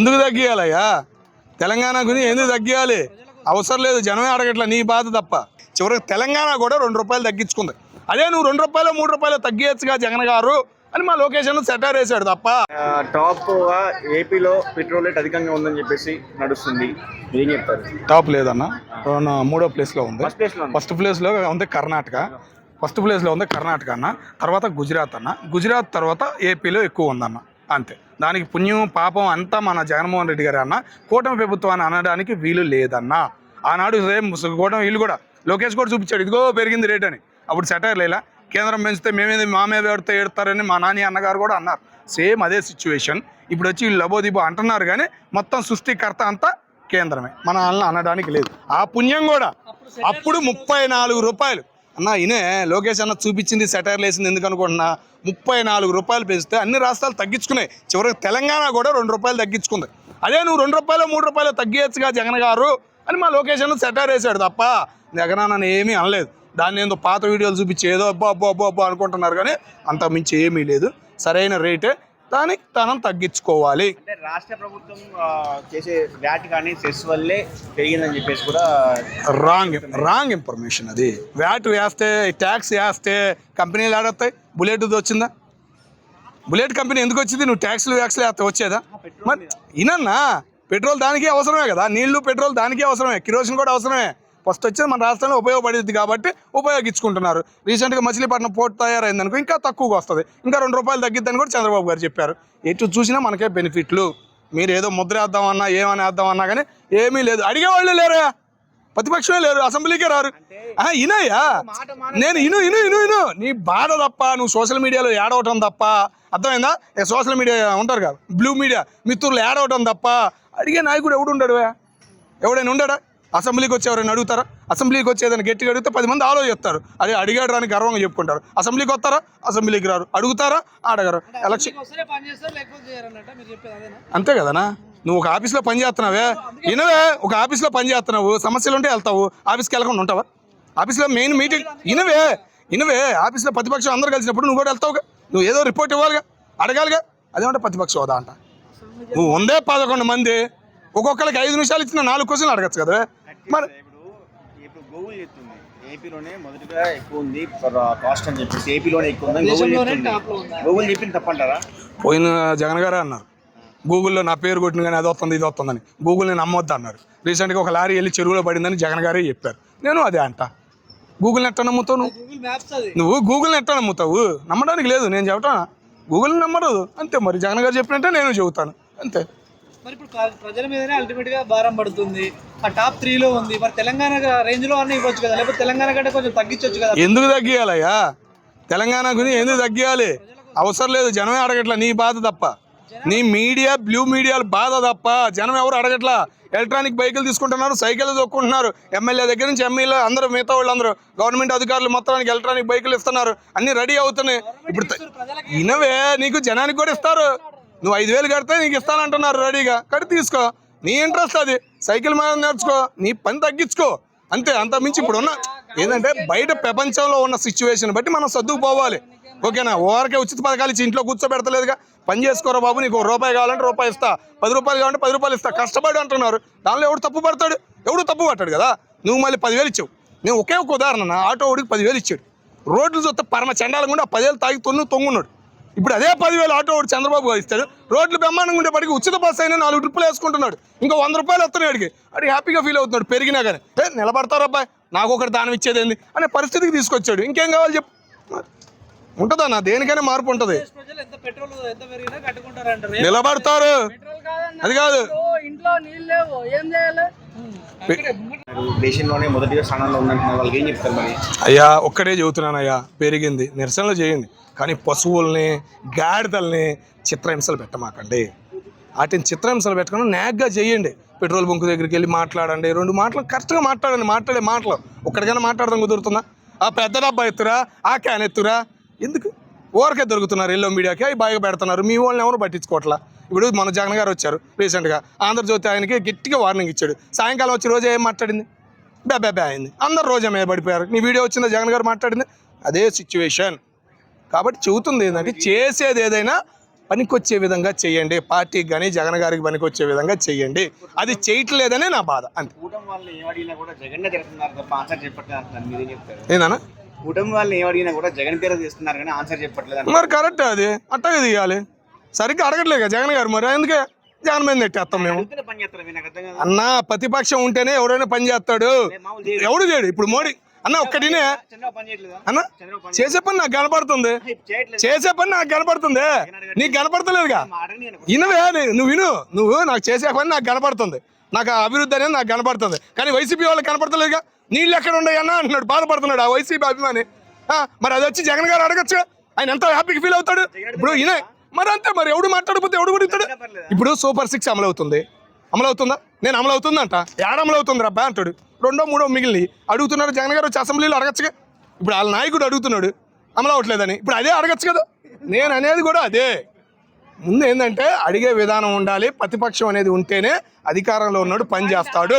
ఎందుకు తగ్గియాలయ్యా? తెలంగాణ గురించి ఎందుకు తగ్గియాలి? అవసరం లేదు, జనమే అడగట్లా, నీ బాధ తప్ప. చివరికి తెలంగాణ కూడా 2 రూపాయలు తగ్గించుకుంది. అదే నువ్వు 2 రూపాయలు 3 రూపాయలు తగ్గించగా జగన్ గారు అని మా లొకేషన్ సెటర్ వేసాడు తప్ప. టాప్గా ఏపీలో పెట్రోల్ రేట్ అధికంగా ఉందని చెప్పేసి నడుస్తుంది, ఏం చెప్తారు? టాప్ లేదన్న, 3వ ప్లేస్లో ఉంది. ఫస్ట్ ప్లేస్లో ఉంది కర్ణాటక. ఫస్ట్ ప్లేస్లో ఉంది కర్ణాటక అన్న, తర్వాత గుజరాత్ అన్న, గుజరాత్ తర్వాత ఏపీలో ఎక్కువ ఉందన్న. అంతే, దానికి పుణ్యం పాపం అంతా మన జగన్మోహన్ రెడ్డి గారు అన్న. కూటమి ప్రభుత్వాన్ని అనడానికి వీలు లేదన్న. ఆనాడు సేమ్ కూటమి వీళ్ళు కూడా లోకేష్ కూడా చూపించాడు, ఇదిగో పెరిగింది రేట్ అని. అప్పుడు సెటైర్ లేలా, కేంద్రం పెంచితే మేమేది మా మీద పెడితే ఏడతారని మా నాని అన్నగారు కూడా అన్నారు. సేమ్ అదే సిచ్యువేషన్. ఇప్పుడు వచ్చి వీళ్ళు లబోదిబో అంటున్నారు, కానీ మొత్తం సృష్టికర్త అంతా కేంద్రమే, మన వాళ్ళని అనడానికి లేదు. ఆ పుణ్యం కూడా అప్పుడు 34 రూపాయలు అన్న. ఇనే లోకేష్ అన్న చూపించింది, సెటైర్లు వేసింది ఎందుకు అనుకుంటున్నా. 34 రూపాయలు పెంచితే అన్ని రాష్ట్రాలు తగ్గించుకున్నాయి. చివరికి తెలంగాణ కూడా 2 రూపాయలు తగ్గించుకుంది. అదే నువ్వు 2 రూపాయలు 3 రూపాయలు తగ్గించగా జగన్ గారు అని మా లొకేషన్ సెటైర్ వేసాడు తప్ప జగన్ అన్న ఏమీ అనలేదు. దాన్ని ఏందో పాత వీడియోలు చూపించి ఏదో అబ్బో అబ్బో అబ్బో అబ్బో అనుకుంటున్నారు, కానీ అంత మించి ఏమీ లేదు. సరైన రేటే, దానికి తనం తగ్గించుకోవాలి. అంటే రాష్ట్ర ప్రభుత్వం చేసే వ్యాట్ కానీ సెస్ వల్లే పెరిగిందని చెప్పేసి కూడా రాంగ్ ఇన్ఫర్మేషన్ అది. వ్యాట్ వేస్తే, ట్యాక్స్ వేస్తే కంపెనీలు ఆడతాయి. బుల్లెట్ వచ్చిందా? బుల్లెట్ కంపెనీ ఎందుకు వచ్చింది? నువ్వు ట్యాక్స్లు వేస్తే వచ్చేదా? మరి ఇనన్నా, పెట్రోల్ దానికే అవసరమే కదా, నీళ్లు పెట్రోల్ దానికే అవసరమే, కిరోసిన్ కూడా అవసరమే. ఫస్ట్ వచ్చేది మన రాష్ట్రంలో ఉపయోగపడేది కాబట్టి ఉపయోగించుకుంటున్నారు. రీసెంట్గా మచిలీపట్నం పోర్ట్ తయారైంది అనుకో, ఇంకా తక్కువగా వస్తుంది, ఇంకా 2 రూపాయలు తగ్గిద్దని కూడా చంద్రబాబు గారు చెప్పారు. ఎటు చూసినా మనకే బెనిఫిట్లు. మీరు ఏదో ముద్ర వేద్దామన్నా ఏమని వేద్దామన్నా కానీ ఏమీ లేదు. అడిగేవాళ్ళు లేరా? ప్రతిపక్షమే లేరు, అసెంబ్లీకే రారు. ఇనయ్యా, నేను ఇను నీ బాధ తప్ప, నువ్వు సోషల్ మీడియాలో ఏడవటం తప్ప, అర్థమైందా? సోషల్ మీడియా ఉంటారు కదా, బ్లూ మీడియా మిత్రులు ఏడవటం తప్ప అడిగే నాయకుడు ఎవడు ఉండడు? ఎవడైనా ఉండడా? అసెంబ్లీకి వచ్చి ఎవరైనా అడుగుతారా? అసెంబ్లీకి వచ్చి ఏదైనా గట్టిగా అడిగితే 10 మంది ఆలోచిస్తారు, అదే అడిగాడు అని గర్వంగా చెప్పుకుంటారు. అసెంబ్లీకి వస్తారా? అసెంబ్లీకి రారు. అడుగుతారా? అడగరు. ఎలక్షన్ అంతే కదనా. నువ్వు ఒక ఆఫీస్లో పని చేస్తున్నావే, ఇనవే, ఒక ఆఫీస్లో పని చేస్తున్నావు, సమస్యలు ఉంటే వెళ్తావు, ఆఫీస్కి వెళ్ళకుండా ఉంటావా? ఆఫీస్లో మెయిన్ మీటింగ్ ఇనవే ఆఫీస్లో ప్రతిపక్షం అందరూ కలిసినప్పుడు నువ్వు కూడా వెళ్తావుగా, నువ్వు ఏదో రిపోర్ట్ ఇవ్వాలిగా, అడగాలిగా. అదేమంటే ప్రతిపక్ష హోదా అంట. నువ్వు ఉందే 11 మంది, ఒక్కొక్కరికి 5 నిమిషాలు ఇచ్చిన 4 క్వశ్చన్లు అడగచ్చు కదా. మరి ఇప్పుడు గూగుల్ చెప్తుంది ఏపీలోనే మొదటిగా ఎక్కువ ఉంది కాస్ట్ అని చెప్పేసి, ఏపీలోనే ఎక్కువ ఉందని గూగుల్ చెప్పింది తప్పంటారా? పోయిన జగన్ గారే అన్నారు, గూగుల్లో నా పేరు కొట్టిన కానీ అది వస్తుంది ఇది వస్తుందని. గూగుల్ని నమ్మొద్దు అన్నారు. రీసెంట్గా ఒక లారీ వెళ్ళి చెరువులో పడిందని జగన్ గారే చెప్పారు. నేను అదే అంట. గూగుల్ని ఎట్లా నమ్ముతావు నువ్వు గూగుల్ని ఎట్లా నమ్ముతావు? నమ్మడానికి లేదు, నేను చెబుతాను. గూగుల్ని నమ్మరు అంతే. మరి జగన్ గారు చెప్పినట్టే నేను చెబుతాను అంతే. మరి ఇప్పుడు ప్రజల మీదనే అల్టిమేట్ గా భారం పడుతుంది. ఆ టాప్ 3లో ఉంది. మరి తెలంగాణ రేంజ్ లో అన్నీ ఇవ్వచ్చు కదా, లేకపోతే తెలంగాణ కంటే కొంచెం తగ్గించవచ్చు కదా. ఎందుకు తగ్గియాలయ్యా? తెలంగాణ గురించి ఎందుకు తగ్గియాలి? అవసరం లేదు, జనమే అడగట్లా, నీ బాధ తప్ప. నీ మీడియా బ్లూ మీడియాల బాధ తప్ప జనం ఎవరు అడగట్లా. ఎలక్ట్రానిక్ బైకులు తీసుకుంటున్నారు, సైకిల్ తొక్కుంటున్నారు. ఎమ్మెల్యే దగ్గర నుంచి ఎమ్మెల్యే అందరూ, మిగతా వాళ్ళందరూ గవర్నమెంట్ అధికారులు మొత్తానికి ఎలక్ట్రానిక్ బైకులు ఇస్తున్నారు, అన్ని రెడీ అవుతున్నాయి. ఇప్పుడు ఇనవే, నీకు జనానికి కూడా ఇస్తారు. నువ్వు 5,000 కడితే నీకు ఇస్తానంటున్నారు రెడీగా, కడి తీసుకో, నీ ఇంట్రెస్ట్ అది. సైకిల్ మీద నేర్చుకో, నీ పని తగ్గించుకో అంతే. అంత మించి ఇప్పుడున్న ఏంటంటే బయట ప్రపంచంలో ఉన్న సిచ్యువేషన్ బట్టి మనం సర్దుకుపోవాలి. ఓకేనా? ఓరకే ఉచిత పథకాలు ఇచ్చి ఇంట్లో కూర్చోబెడతలేదుగా. పని చేసుకోరా బాబు, నీకు ₹1 కావాలంటే ₹1 ఇస్తా, ₹10 కావాలంటే ₹10 ఇస్తా, కష్టపడి అంటున్నారు. దానిలో ఎవడు తప్పు పడతాడు? ఎవడు తప్పు పట్టాడు కదా. నువ్వు మళ్ళీ 10,000 ఇచ్చావు. నేను ఒకే ఒక ఉదాహరణ, ఆటో వాడికి 10,000 ఇచ్చాడు. రోడ్లు చూస్తే పరమ చండాలంగా ఉండి ఆ 10,000 తాగి తొంగున్నాడు. ఇప్పుడు అదే 10,000 ఆటో వాడు చంద్రబాబు ఇస్తాడు. రోడ్లు బ్రహ్మాండంగా ఉండేప్పటికి ఉచిత బస్సు అయినా 4 ట్రిప్పులు వేసుకుంటున్నాడు. ఇంకా ₹100 వస్తున్నాయి అడిగి, అది హ్యాపీగా ఫీల్ అవుతున్నాడు. పెరిగినా కానీ నిలబడతారు అబ్బాయి, నాకు ఒకటి దానం ఇచ్చేది ఏంది అనే పరిస్థితికి తీసుకొచ్చాడు. ఇంకేం కావాలి చెప్పు? ఉంటుందన్న, దేనికైనా మార్పు ఉంటుంది. నిలబడతారు, అది కాదు. దేశంలోనే మొదటిగా స్థానంలో ఉన్నట్టు వాళ్ళకి ఏం చెప్తారు మరి? అయ్యా ఒక్కడే చెబుతున్నానయ్యా, పెరిగింది, నిరసనలు చేయండి, కానీ పశువుల్ని గాడిదల్ని చిత్రహింసలు పెట్టమాకండి. వాటిని చిత్రహింసలు పెట్టకుండా నాగ్గా చేయండి. పెట్రోల్ బంక్ దగ్గరికి వెళ్ళి మాట్లాడండి, 2 మాటలు కరెక్ట్గా మాట్లాడండి. మాట్లాడే మాటలు ఒక్కడికైనా మాట్లాడడం కుదురుతుందా? ఆ పెద్ద డబ్బా ఎత్తురా, ఆ క్యాన్ ఎత్తురా, ఎందుకు ఓరకే దొరుకుతున్నారు? ఎల్లో మీడియాకి అవి బాగా పెడుతున్నారు. మీ వాళ్ళని ఎవరు పట్టించుకోవట్లా. ఇప్పుడు మన జగన్ గారు వచ్చారు రీసెంట్గా, ఆంధ్రజ్యోతి ఆయనకి గట్టిగా వార్నింగ్ ఇచ్చాడు. సాయంకాలం వచ్చి రోజు ఏం మాట్లాడింది? బే అయింది. అందరు రోజు మీద పడిపోయారు. నీ వీడియో వచ్చిందా జగన్ గారు మాట్లాడింది? అదే సిచ్యువేషన్. కాబట్టి చెబుతుంది ఏంటంటే, చేసేది ఏదైనా పనికొచ్చే విధంగా చేయండి, పార్టీకి కానీ జగన్ గారికి పనికొచ్చే విధంగా చేయండి. అది చేయట్లేదనే నా బాధ అంతే. కూటమి వాళ్ళు ఏం అడిగినా కూడా జగన్ తిడుతున్నారు తప్ప ఆన్సర్ చెప్పట్లేదు అంటున్నారు, మీరేం చెప్తారు? ఏందన్నా కూటమి వాళ్ళు ఏం అడిగినా కూడా జగన్ పేరు తీస్తున్నారు కానీ ఆన్సర్ చెప్పట్లేదు మరి కరెక్ట్, అది అట్టగా తీయాలి. సరిగ్గా అడగట్లేక జగన్ గారు, మరి అందుకే జగన్ మీద నెట్టేస్తాం మేము. అంటున్నారు. పని చేస్తారు మీరు, నాకు అర్థం కాదు. అన్న ప్రతిపక్షం ఉంటేనే ఎవరైనా పని చేస్తాడు, ఎవడు చేయడు. ఇప్పుడు మోడీ అన్న ఒక్కటినే చంద్రబాబు పని చేయట్లేదా? అన్న చంద్రబాబు పని చేసే పని నాకు కనపడుతుంది, చేయట్లేదు. చేసే పని నాకు కనపడుతుంది, నీకు కనపడతలేదుగా. అడగని వినవే, నువ్వు విను, నువ్వు నాకు చేసే పని నాకు కనపడుతుంది, నాకు ఆ అభివృద్ధి అనేది నాకు కనపడుతుంది. కానీ వైసీపీ వాళ్ళకి కనపడతలేదుగా. నీళ్ళు ఎక్కడ ఉన్నాయన్నా అంటున్నాడు, బాధపడుతున్నాడు ఆ వైసీపీ అభిమాని. మరి అది వచ్చి జగన్ గారు అడగచ్చు, ఆయన ఎంత హ్యాపీగా ఫీల్ అవుతాడు. ఇప్పుడు ఈయన మరి అంతే, మరి ఎవడు మాట్లాడకపోతే ఎవడు కూడా ఇస్తాడు. ఇప్పుడు సూపర్ 6 అమలు అవుతుంది, అమలు అవుతుందా? నేను అమలు అవుతుందంట, ఏడ అమలు అవుతుంది రబ్బా అంటాడు. 2 3 మిగిలిన అడుగుతున్నారు, జగన్ గారు వచ్చి అసెంబ్లీలో అడగచ్చుగా. ఇప్పుడు వాళ్ళ నాయకుడు అడుగుతున్నాడు అమలు అవ్వట్లేదని, ఇప్పుడు అదే అడగచ్చు కదా. నేను అనేది కూడా అదే. ముందు ఏంటంటే అడిగే విధానం ఉండాలి, ప్రతిపక్షం అనేది ఉంటేనే అధికారంలో ఉన్నాడు పని చేస్తాడు.